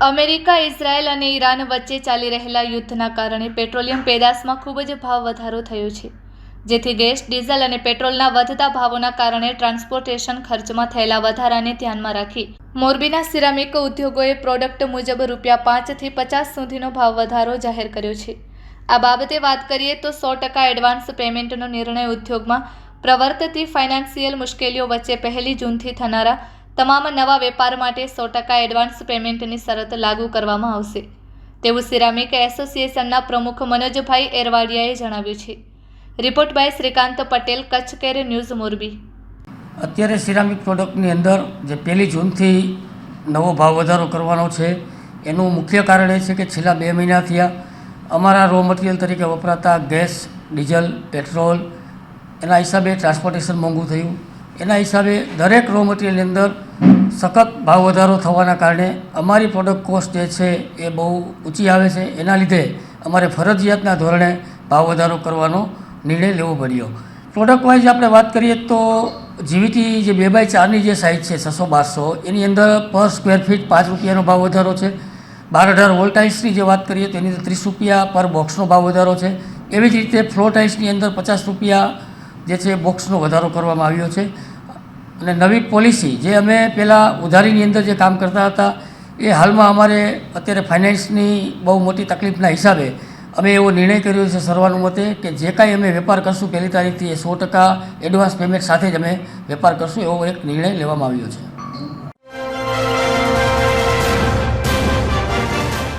America, Israel અને Iran વચ્ચે ચાલી રહેલા યુદ્ધના કારણે પેટ્રોલિયમ પેદાશમાં ખૂબ જ ભાવ વધારો થયો છે, જેથી ગેસ, ડીઝલ અને પેટ્રોલના વધતા ભાવોના કારણે ટ્રાન્સપોર્ટેશન ખર્ચમાં થયેલા વધારાને ધ્યાનમાં રાખી મોરબીના સિરામિક ઉદ્યોગોએ પ્રોડક્ટ મુજબ ₹5 થી 50 સુધીનો ભાવ વધારો જાહેર કર્યો છે। આ બાબતે વાત કરીએ તો 100% એડવાન્સ પેમેન્ટનો નિર્ણય ઉદ્યોગમાં પ્રવર્તતી ફાઇનાન્સિયલ મુશ્કેલીઓ વચ્ચે 1 જૂનથી થનારા તમામ નવા વેપાર માટે 100% એડવાન્સ પેમેન્ટની શરત લાગુ કરવામાં આવશે તેવું સિરામિક એસોસિએશનના પ્રમુખ મનોજભાઈ એરવાડિયાએ જણાવ્યું છે। Report by Shrikant Patel, Kutch care news, Morbi. અત્યારે સિરામિક પ્રોડક્ટની અંદર જે 1 જૂનથી નવો ભાવ વધારો કરવાનો છે એનું મુખ્ય કારણ એ છે કે છેલ્લા 2 મહિના થયા અમારા રો મટીરિયલ તરીકે વપરાતા ગેસ, ડીઝલ, પેટ્રોલ એના હિસાબે ટ્રાન્સપોર્ટેશન મોંઘું થયું। એના હિસાબે દરેક રો મટીરિયલની અંદર સખત ભાવ વધારો થવાના કારણે અમારી પ્રોડક્ટ કોસ્ટ જે છે એ બહુ ઊંચી આવે છે। એના લીધે અમારે ફરજિયાતના ધોરણે ભાવ વધારો કરવાનો નિર્ણય લેવો પડ્યો। પ્રોડક્ટ વાઇઝ આપણે વાત કરીએ તો જીવીટી જે 2x4ની જે સાઇઝ છે 600-1200 એની અંદર પર સ્ક્વેર ફીટ ₹5નો ભાવ વધારો છે। 12-18 વોલ્ટ ટાઇલ્સની જે વાત કરીએ તો એની અંદર ₹30 પર બોક્સનો ભાવ વધારો છે। એવી જ રીતે ફ્લોર ટાઇલ્સની અંદર ₹50 જે છે બોક્સનો વધારો કરવામાં આવ્યો છે। અને નવી પોલિસી જે અમે પહેલાં ઉધારીની અંદર જે કામ કરતા હતા એ હાલમાં અમારે અત્યારે ફાઇનાન્સની બહુ મોટી તકલીફના હિસાબે અમે એવો નિર્ણય કર્યો છે સર્વાનુમતે કે જે કાંઈ અમે વેપાર કરશું 1 તારીખથી એ 100% એડવાન્સ પેમેન્ટ સાથે જ અમે વેપાર કરશું એવો એક નિર્ણય લેવામાં આવ્યો છે।